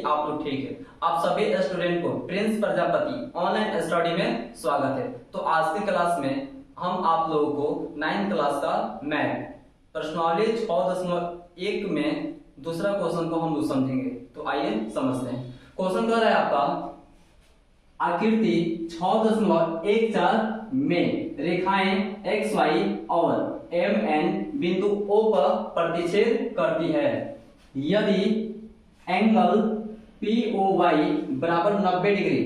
आप लोग ठीक है। आप सभी स्टूडेंट को प्रिंस प्रजापति ऑनलाइन स्टडी में स्वागत है। तो आज की क्लास में हम आप लोगों को 9th क्लास का मैथ प्रश्नावली 6.1 में दूसरा क्वेश्चन को हम लोग समझेंगे। तो आइए समझते हैं। क्वेश्चन कह रहा है आपका आकृति 6.14 में रेखाएं एक्स वाई और एम एन बिंदु O पर प्रतिच्छेद करती है। यदि एंगल POY बराबर 90 डिग्री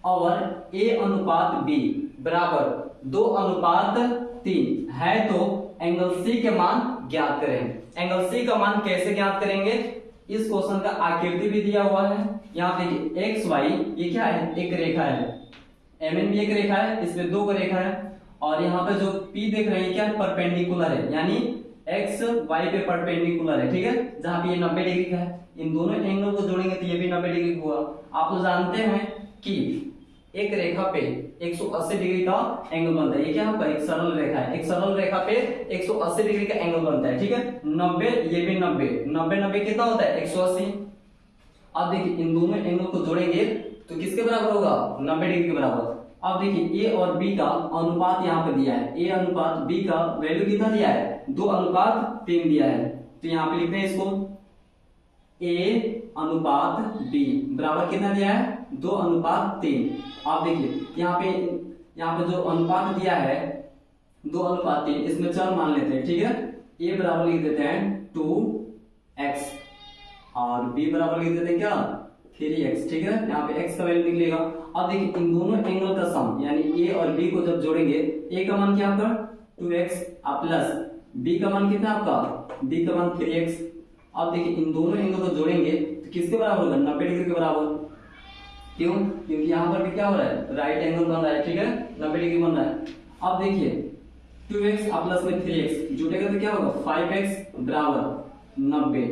और A अनुपात B बराबर 2:3 है तो एंगल C के मान ज्ञात करें। एंगल C का मान कैसे ज्ञात करेंगे? इस क्वेश्चन का आकृति भी दिया हुआ है। यहाँ देखिए एक्स वाई ये क्या है? एक रेखा है। MN भी एक रेखा है, इसमें दो रेखा है और यहाँ पे जो P देख रहे हैं क्या परपेंडिकुलर है, यानी एक्स वाई पे परपेंडिकुलर है। ठीक है, जहाँ पे ये 90 डिग्री का है, इन दोनों एंगल को जोड़ेंगे तो ये भी 90 डिग्री हुआ। आप तो जानते हैं कि एक रेखा पे 180 डिग्री का एंगल बनता है। ये क्या होगा? एक सरल रेखा है। एक सरल रेखा पे 180 डिग्री का एंगल बनता है। ठीक है, 90 ये भी 90 कितना होता है? 180। अब देखिए इन दोनों एंगल को जोड़ेंगे तो किसके बराबर होगा? 90 डिग्री के बराबर। अब देखिए A और B का अनुपात यहाँ पे दिया है। A अनुपात B का वैल्यू कितना दिया है? 2:3 दिया है। तो यहाँ पे लिखते हैं इसको A अनुपात B बराबर कितना दिया है? 2:3। आप देखिए यहाँ पे जो अनुपात दिया है 2:3, इसमें चर मान लेते हैं। ठीक है, A बराबर लिख देते हैं 2x और B बराबर लिख देते हैं क्या? 3x। ठीक है, यहाँ पे x का वैल्यू निकलेगा। अब देखिए इन दोनों एंगल का सम यानी A और B को जब जोड़ेंगे, A का मान क्या आपका 2x प्लस B का मान कितना आपका? B का मान 3x। अब देखिए इन दोनों एंगल को जोड़ेंगे तो किसके बराबर होगा? 90 डिग्री के बराबर। क्यों? क्योंकि यहाँ पर भी क्या हो रहा है? राइट एंगल बन रहा है। ठीक है, 90 डिग्री बन रहा है। अब देखिए 2x प्लस में 3x जुटेगा तो क्या होगा? 5x बराबर 90।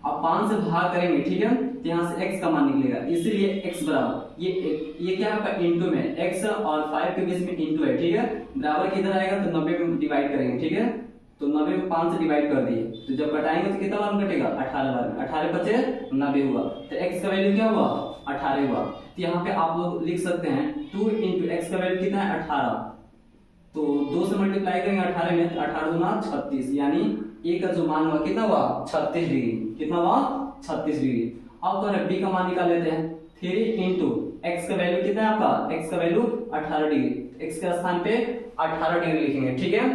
अब 5 से भाग करेंगे। ठीक है, तो यहाँ से x का मान निकलेगा, इसीलिए x बराबर ये क्या आपका इंटू में x और 5 के बीच में इंटू है। ठीक है, बराबर किधर आएगा? तो 90 में डिवाइड करेंगे। ठीक है, तो 90 में 5 से डिवाइड कर दिए तो जब घटाएंगे तो कितना बार कटेगा? 18 बार में। 18 बचे 90 हुआ, तो x का वैल्यू क्या हुआ? 18 हुआ। तो यहाँ पे आप लोग लिख सकते हैं 2 इंटू x का वैल्यू कितना है? 18। तो 2 से मल्टीप्लाई करेंगे 18 में तो 18 दूना 36, यानी A का जो मान हुआ कितना हुआ? 36 डिग्री। कितना हुआ? 36 डिग्री। अब तो B का मान निकाल लेते हैं। 3 इंटू x का वैल्यू कितना है आपका? x का वैल्यू 18 डिग्री। x के स्थान पे 18 डिग्री लिखेंगे। ठीक है,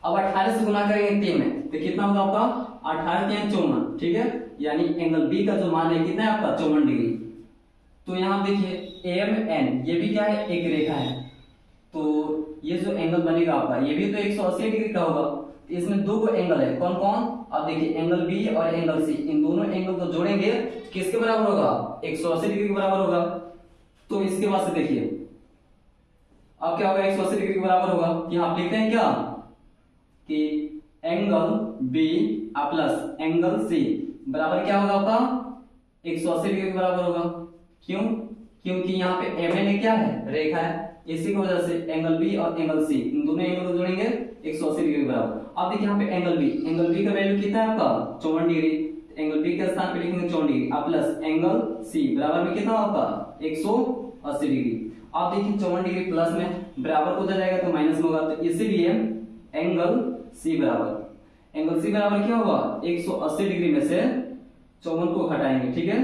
अब 18 से गुना करेंगे 3 में तो कितना होगा आपका? 18 3 54। ठीक है, यानी एंगल B का जो मान है कितना है आपका? 54 डिग्री। तो यहाँ देखिए MN ये भी क्या है? एक रेखा है। तो ये जो एंगल बनेगा आपका ये भी तो 180 डिग्री का होगा। इसमें दो एंगल है, कौन कौन? अब देखिए एंगल B और एंगल C, इन दोनों एंगल को जोड़ेंगे किसके बराबर होगा? 180 डिग्री के बराबर होगा। तो इसके बाद से देखिए अब क्या होगा? 180 डिग्री के बराबर होगा। यहाँ आप लिखते हैं क्या कि angle B plus angle C बराबर क्या होगा आपका? 180 डिग्री के बराबर होगा। क्यों? क्योंकि यहाँ पे MN क्या है? रेखा है। इसी की वजह से एंगल B और एंगल C इन दोनों एंगल को जोड़ेंगे 180 डिग्री के बराबर। अब देखिए यहाँ पे एंगल B का वैल्यू कितना है आपका? 54 डिग्री। एंगल B के स्थान पे लिखेंगे 54 डिग्री प्लस एंगल C बराबर में कितना आपका? 180 डिग्री। अब देखिए 54 डिग्री प्लस में बराबर हो जाएगा तो माइनस में होगा, तो इसीलिए एंगल C बराबर क्या होगा? 180 डिग्री में से 54 को घटाएंगे। ठीक है,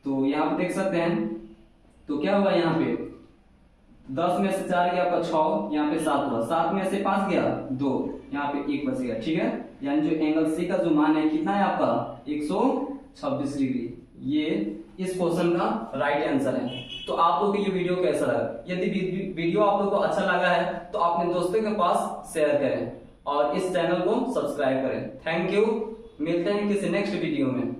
तो यहाँ पे देख सकते हैं तो क्या होगा? यहाँ पे 10 में से 4 गया आपका 6, यहाँ पे 7 हुआ, 7 में से 5 गया 2, यहाँ पे 1 बचेगा। ठीक है, यानी जो एंगल C का जो मान है कितना है आपका? 126 डिग्री। ये इस क्वेश्चन का राइट आंसर है। तो आप लोगों को ये वीडियो कैसा लगा? यदि वीडियो आप लोगों को अच्छा लगा है तो अपने दोस्तों के पास शेयर करें और इस चैनल को सब्सक्राइब करें। थैंक यू, मिलते हैं किसी नेक्स्ट वीडियो में।